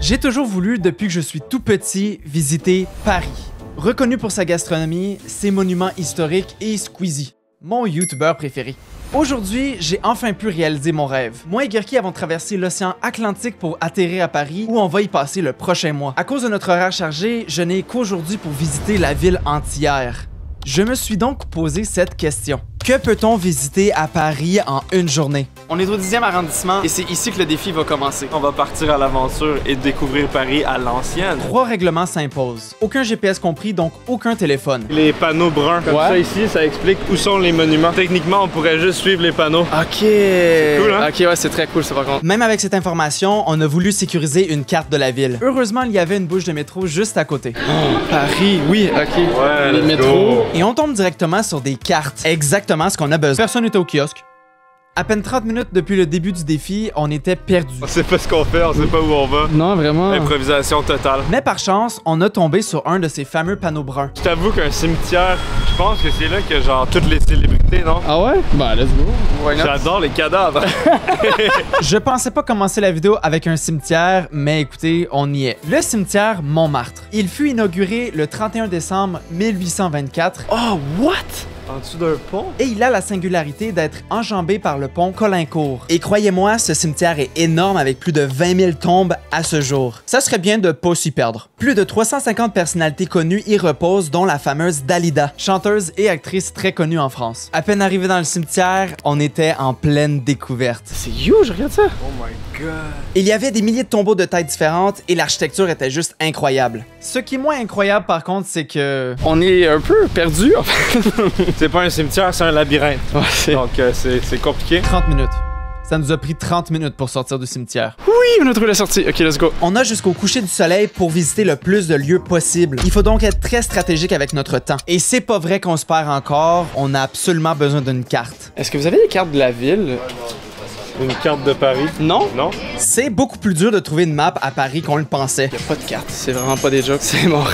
J'ai toujours voulu, depuis que je suis tout petit, visiter Paris. Reconnu pour sa gastronomie, ses monuments historiques et Squeezie, mon youtubeur préféré. Aujourd'hui, j'ai enfin pu réaliser mon rêve. Moi et Gurki avons traversé l'océan Atlantique pour atterrir à Paris, où on va y passer le prochain mois. À cause de notre horaire chargé, je n'ai qu'aujourd'hui pour visiter la ville entière. Je me suis donc posé cette question. Que peut-on visiter à Paris en une journée? On est au 10e arrondissement et c'est ici que le défi va commencer. On va partir à l'aventure et découvrir Paris à l'ancienne. 3 règlements s'imposent. Aucun GPS compris, donc aucun téléphone. Les panneaux bruns, comme ça ici, ça explique où sont les monuments. Techniquement, on pourrait juste suivre les panneaux. Ok. C'est cool, hein? Ok, ouais, c'est très cool, ça par contre. Même avec cette information, on a voulu sécuriser une carte de la ville. Heureusement, il y avait une bouche de métro juste à côté. Oh, Paris, oui, ok. Ouais, le métro. Et on tombe directement sur des cartes. Exactement ce qu'on a besoin. Personne n'était au kiosque. À peine 30 minutes depuis le début du défi, on était perdus. On sait pas ce qu'on fait, on sait pas où on va. Non, vraiment. Improvisation totale. Mais par chance, on a tombé sur un de ces fameux panneaux bruns. Je t'avoue qu'un cimetière, je pense que c'est là que genre toutes les célébrités, non? Ah ouais? Bah, let's go. J'adore les cadavres. Je pensais pas commencer la vidéo avec un cimetière, mais écoutez, on y est. Le cimetière Montmartre. Il fut inauguré le 31 décembre 1824. Oh, what? En dessous d'un pont? Et il a la singularité d'être enjambé par le pont Caulaincourt. Et croyez-moi, ce cimetière est énorme avec plus de 20 000 tombes à ce jour. Ça serait bien de pas s'y perdre. Plus de 350 personnalités connues y reposent, dont la fameuse Dalida, chanteuse et actrice très connue en France. À peine arrivé dans le cimetière, on était en pleine découverte. C'est huge, regarde ça. Oh my god. Il y avait des milliers de tombeaux de tailles différentes et l'architecture était juste incroyable. Ce qui est moins incroyable par contre, c'est que... On est un peu perdu en fait. C'est pas un cimetière, c'est un labyrinthe. Ouais, donc c'est compliqué. 30 minutes. Ça nous a pris 30 minutes pour sortir du cimetière. Oui, on a trouvé la sortie. Ok, let's go. On a jusqu'au coucher du soleil pour visiter le plus de lieux possible. Il faut donc être très stratégique avec notre temps. Et c'est pas vrai qu'on se perd encore, on a absolument besoin d'une carte. Est-ce que vous avez les cartes de la ville? Une carte de Paris? Non? Non? C'est beaucoup plus dur de trouver une map à Paris qu'on le pensait. Y a pas de carte, c'est vraiment pas des jokes, c'est mort.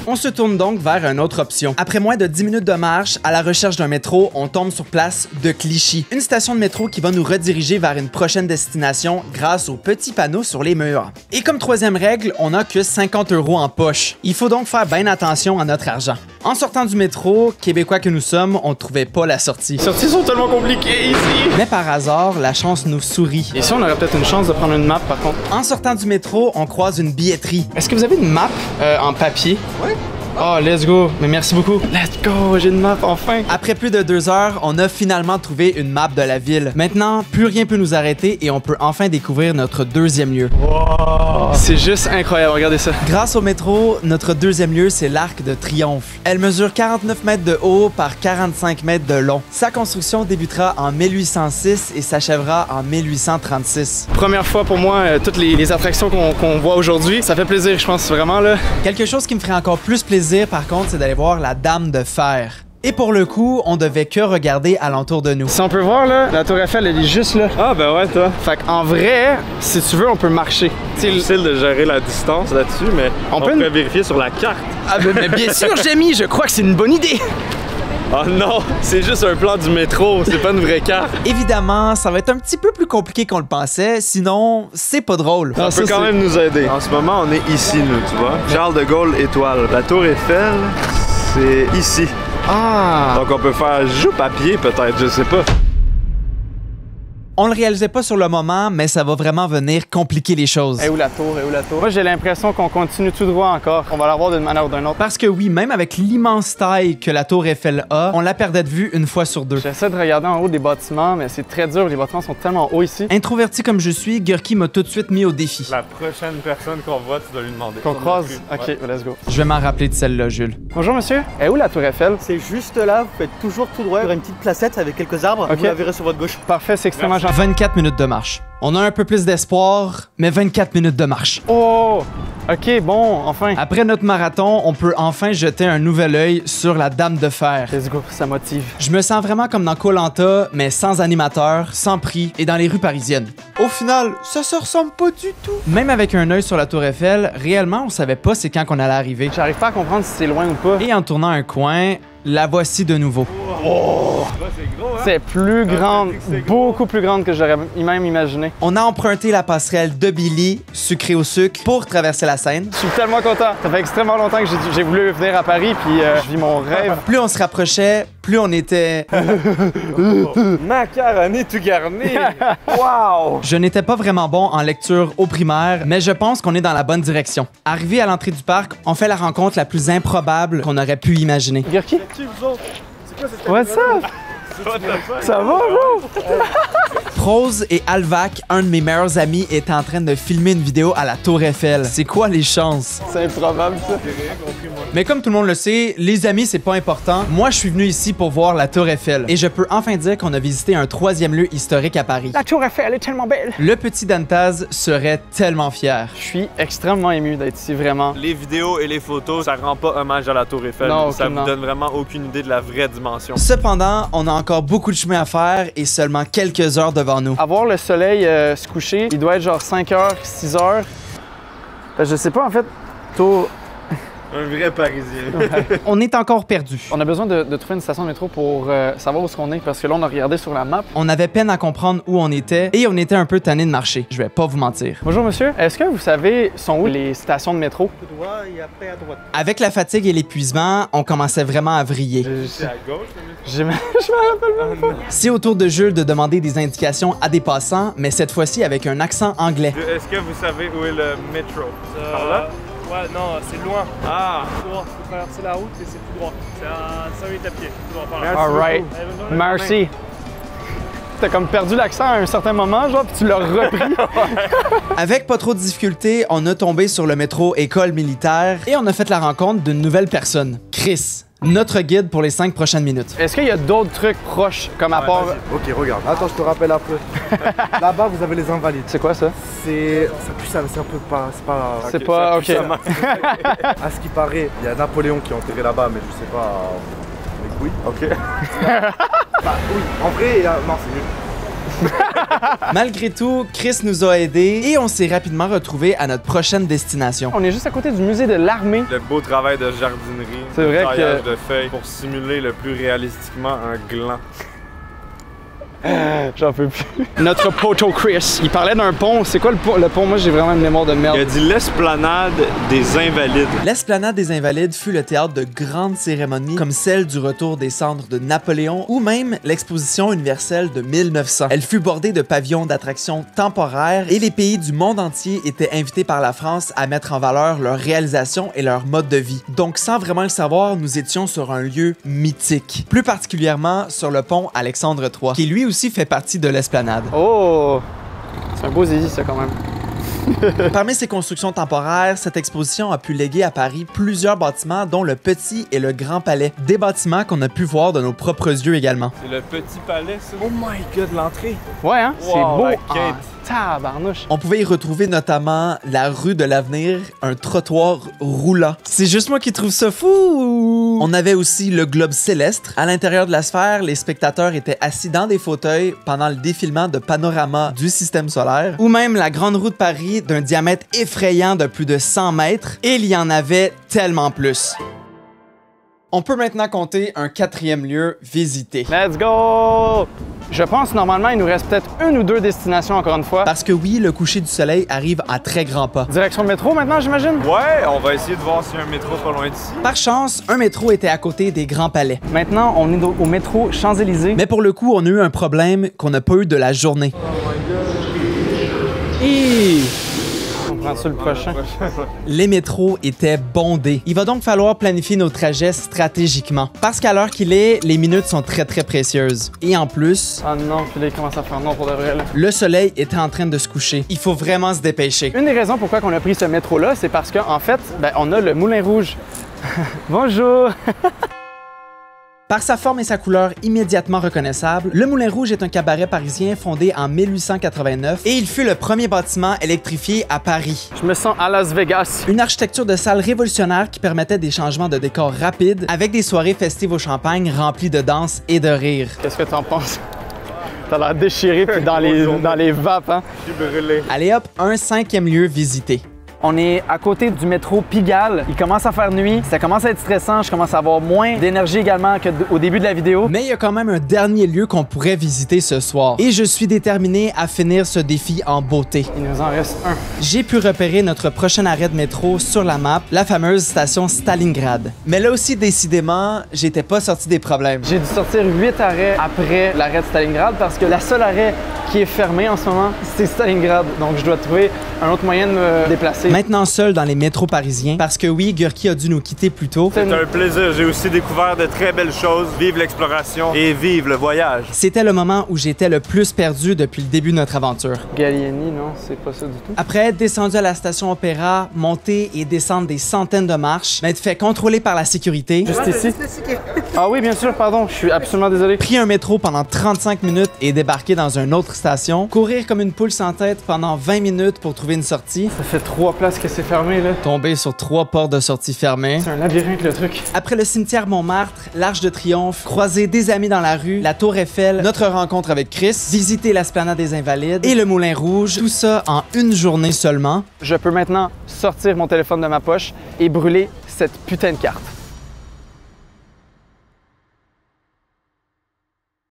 On se tourne donc vers une autre option. Après moins de 10 minutes de marche, à la recherche d'un métro, on tombe sur place de Clichy. Une station de métro qui va nous rediriger vers une prochaine destination grâce aux petits panneaux sur les murs. Et comme troisième règle, on n'a que 50 € en poche. Il faut donc faire bien attention à notre argent. En sortant du métro, Québécois que nous sommes, on trouvait pas la sortie. Les sorties sont tellement compliquées ici. Mais par hasard, la chance nous sourit. Ici, on aurait peut-être une chance de prendre une map par contre. En sortant du métro, on croise une billetterie. Est-ce que vous avez une map en papier? Ouais. Oh, let's go. Mais merci beaucoup. Let's go, j'ai une map enfin. Après plus de 2 heures, on a finalement trouvé une map de la ville. Maintenant, plus rien peut nous arrêter et on peut enfin découvrir notre deuxième lieu. Wow. C'est juste incroyable, regardez ça. Grâce au métro, notre deuxième lieu, c'est l'Arc de Triomphe. Elle mesure 49 mètres de haut par 45 mètres de long. Sa construction débutera en 1806 et s'achèvera en 1836. Première fois pour moi, toutes les attractions qu'on voit aujourd'hui, ça fait plaisir, je pense vraiment là. Quelque chose qui me ferait encore plus plaisir, par contre, c'est d'aller voir la Dame de Fer. Et pour le coup, on devait que regarder alentour de nous. Si on peut voir là, la tour Eiffel elle est juste là. Ah ben ouais toi. Fait qu'en vrai, si tu veux, on peut marcher. C'est difficile de gérer la distance là-dessus, mais on peut vérifier sur la carte. Ah ben mais bien sûr, Jamie, je crois que c'est une bonne idée. Oh non, c'est juste un plan du métro, c'est pas une vraie carte. Évidemment, ça va être un petit peu plus compliqué qu'on le pensait, sinon, c'est pas drôle. Ça peut quand même nous aider. En ce moment, on est ici, nous, tu vois. Charles de Gaulle étoile. La tour Eiffel, c'est ici. Ah! Donc on peut faire joue papier peut-être, je sais pas. On le réalisait pas sur le moment, mais ça va vraiment venir compliquer les choses. Et où la tour? Et où la tour? Moi, j'ai l'impression qu'on continue tout droit encore. On va la voir d'une manière ou d'une autre. Parce que oui, même avec l'immense taille que la tour Eiffel a, on la perdait de vue une fois sur deux. J'essaie de regarder en haut des bâtiments, mais c'est très dur. Les bâtiments sont tellement hauts ici. Introverti comme je suis, Gurki m'a tout de suite mis au défi. La prochaine personne qu'on voit, tu dois lui demander. Qu'on croise? Ok, let's go. Je vais m'en rappeler de celle-là, Jules. Bonjour, monsieur. Et où la tour Eiffel? C'est juste là, vous faites toujours tout droit. Il y aura une petite placette avec quelques arbres. Ok. Vous la verrez sur votre gauche. Parfait, c'est extrêmement gentil. 24 minutes de marche. On a un peu plus d'espoir, mais 24 minutes de marche. Oh! Ok, bon, enfin. Après notre marathon, on peut enfin jeter un nouvel œil sur la Dame de Fer. Let's go, ça motive. Je me sens vraiment comme dans Koh-Lanta, mais sans animateur, sans prix et dans les rues parisiennes. Au final, ça se ressemble pas du tout. Même avec un œil sur la Tour Eiffel, réellement, on savait pas c'est quand qu'on allait arriver. J'arrive pas à comprendre si c'est loin ou pas. Et en tournant un coin, la voici de nouveau. Wow. Oh! C'est gros, hein? C'est plus grande, beaucoup plus grande que j'aurais même imaginé. On a emprunté la passerelle de Billy, sucré au sucre, pour traverser la Seine. Je suis tellement content. Ça fait extrêmement longtemps que j'ai voulu venir à Paris, puis je vis mon rêve. Plus on se rapprochait, plus on était... Macaroni tout garni! Wow! Je n'étais pas vraiment bon en lecture au primaire, mais je pense qu'on est dans la bonne direction. Arrivé à l'entrée du parc, on fait la rencontre la plus improbable qu'on aurait pu imaginer. Gurki? Qui vous autres? C'est quoi cette What's up? Ça va, bro? Prose et Alvac, un de mes meilleurs amis, étaient en train de filmer une vidéo à la Tour Eiffel. C'est quoi les chances? C'est improbable, ça. Mais comme tout le monde le sait, les amis, c'est pas important. Moi, je suis venu ici pour voir la Tour Eiffel. Et je peux enfin dire qu'on a visité un 3e lieu historique à Paris. La Tour Eiffel, elle est tellement belle. Le petit Dantaz serait tellement fier. Je suis extrêmement ému d'être ici, vraiment. Les vidéos et les photos, ça rend pas hommage à la Tour Eiffel. Non, ça aucunement. vous donne vraiment aucune idée de la vraie dimension. Cependant, on a encore beaucoup de chemin à faire et seulement quelques heures devant nous. À voir le soleil se coucher, il doit être genre 5h, 6h. Je sais pas, en fait, tôt... Un vrai Parisien. On est encore perdu. On a besoin de trouver une station de métro pour savoir où est-ce qu'on est, parce que là, on a regardé sur la map. On avait peine à comprendre où on était et on était un peu tanné de marcher. Je vais pas vous mentir. Bonjour, monsieur. Est-ce que vous savez sont où les stations de métro? Tout droit et après à droite. Avec la fatigue et l'épuisement, on commençait vraiment à vriller. C'est à gauche, Je me rappelle même pas. C'est au tour de Jules de demander des indications à des passants, mais cette fois-ci avec un accent anglais. Est-ce que vous savez où est le métro? Par là? Ouais, non, c'est loin. Ah! Tout droit, tu peux traverser la route et c'est tout droit. C'est à 5 minutes à pied, tout droit par là. Merci Alright. beaucoup. Allez, bonne journée. Merci. T'as comme perdu l'accent à un certain moment, genre, puis tu l'as repris. Avec pas trop de difficultés, on a tombé sur le métro École militaire et on a fait la rencontre d'une nouvelle personne, Chris, notre guide pour les 5 prochaines minutes. Est-ce qu'il y a d'autres trucs proches, comme à part... Ok, regarde. Attends, je te rappelle un peu. Là-bas, vous avez les invalides. C'est quoi ça? C'est. Ça pue ça, mais c'est un peu pas. C'est pas. C'est pas... Ok. À ce qui paraît, il y a Napoléon qui est enterré là-bas, mais je sais pas. Avec oui. Ok. Bah oui, en vrai, non, c'est nul. Malgré tout, Chris nous a aidés et on s'est rapidement retrouvés à notre prochaine destination. On est juste à côté du musée de l'armée. Le beau travail de jardinerie. C'est vrai le taillage que- de feuilles pour simuler le plus réalistiquement un gland. J'en peux plus. Notre poteau Chris, il parlait d'un pont. C'est quoi le pont? Moi, j'ai vraiment une mémoire de Il merde. a dit l'esplanade des Invalides. L'Esplanade des Invalides fut le théâtre de grandes cérémonies comme celle du retour des cendres de Napoléon ou même l'exposition universelle de 1900. Elle fut bordée de pavillons d'attractions temporaires et les pays du monde entier étaient invités par la France à mettre en valeur leurs réalisations et leur mode de vie. Donc sans vraiment le savoir, nous étions sur un lieu mythique. Plus particulièrement sur le pont Alexandre III, qui lui aussi fait partie de l'Esplanade. Oh! C'est un beau zizi, ça, quand même. Parmi ces constructions temporaires, cette exposition a pu léguer à Paris plusieurs bâtiments, dont le Petit et le Grand Palais. Des bâtiments qu'on a pu voir de nos propres yeux également. C'est le petit palais, ça. Oh my god, l'entrée. Ouais, hein? C'est Wow, beau la en quête. tabarnouche. On pouvait y retrouver notamment la rue de l'Avenir, un trottoir roulant. C'est juste moi qui trouve ça fou! On avait aussi le globe céleste. À l'intérieur de la sphère, les spectateurs étaient assis dans des fauteuils pendant le défilement de panorama du système solaire. Ou même la grande roue de Paris d'un diamètre effrayant de plus de 100 mètres. Et il y en avait tellement plus. On peut maintenant compter un 4e lieu visité. Let's go! Je pense, normalement, il nous reste peut-être une ou deux destinations, encore une fois. Parce que oui, le coucher du soleil arrive à très grands pas. Direction métro, maintenant, j'imagine? Ouais, on va essayer de voir s'il y a un métro pas loin d'ici. Par chance, un métro était à côté des Grands Palais. Maintenant, on est au métro Champs-Élysées. Mais pour le coup, on a eu un problème qu'on n'a pas eu de la journée. On prend ça le prochain. Les métros étaient bondés. Il va donc falloir planifier nos trajets stratégiquement. Parce qu'à l'heure qu'il est, les minutes sont très précieuses. Et en plus, Ah non, puis là, il commence à faire non pour de vrai, là. le soleil était en train de se coucher. Il faut vraiment se dépêcher. Une des raisons pourquoi on a pris ce métro-là, c'est parce qu'en fait, ben, on a le Moulin Rouge. Bonjour! Par sa forme et sa couleur immédiatement reconnaissables, le Moulin Rouge est un cabaret parisien fondé en 1889 et il fut le premier bâtiment électrifié à Paris. Je me sens à Las Vegas. Une architecture de salle révolutionnaire qui permettait des changements de décor rapides avec des soirées festives au champagne remplies de danse et de rire. Qu'est-ce que t'en penses? T'as l'air déchiré puis dans les vapes, hein? Je suis brûlé. Allez hop, un 5e lieu visité. On est à côté du métro Pigalle. Il commence à faire nuit, ça commence à être stressant, je commence à avoir moins d'énergie également qu'au début de la vidéo. Mais il y a quand même un dernier lieu qu'on pourrait visiter ce soir. Et je suis déterminé à finir ce défi en beauté. Il nous en reste un. J'ai pu repérer notre prochain arrêt de métro sur la map, la fameuse station Stalingrad. Mais là aussi, décidément, j'étais pas sorti des problèmes. J'ai dû sortir 8 arrêts après l'arrêt de Stalingrad parce que la seule arrêt qui est fermé en ce moment, c'est Stalingrad. Donc je dois trouver un autre moyen de me déplacer. Maintenant seul dans les métros parisiens, parce que oui, Gurki a dû nous quitter plus tôt. C'est un plaisir, j'ai aussi découvert de très belles choses. Vive l'exploration et vive le voyage. C'était le moment où j'étais le plus perdu depuis le début de notre aventure. Gallieni, non, c'est pas ça du tout. Après être descendu à la station Opéra, monter et descendre des centaines de marches, m'être fait contrôler par la sécurité, Juste ici? Ah oui, bien sûr, pardon, je suis absolument désolé. pris un métro pendant 35 minutes et débarqué dans une autre station, courir comme une poule sans tête pendant 20 minutes pour trouver une sortie, Ça fait 3 places que c'est fermé, là. tomber sur 3 portes de sortie fermées. C'est un labyrinthe, le truc. Après le cimetière Montmartre, l'Arche de Triomphe, croiser des amis dans la rue, la Tour Eiffel, notre rencontre avec Chris, visiter l'Esplanade des Invalides et le Moulin Rouge, tout ça en une journée seulement. Je peux maintenant sortir mon téléphone de ma poche et brûler cette putain de carte.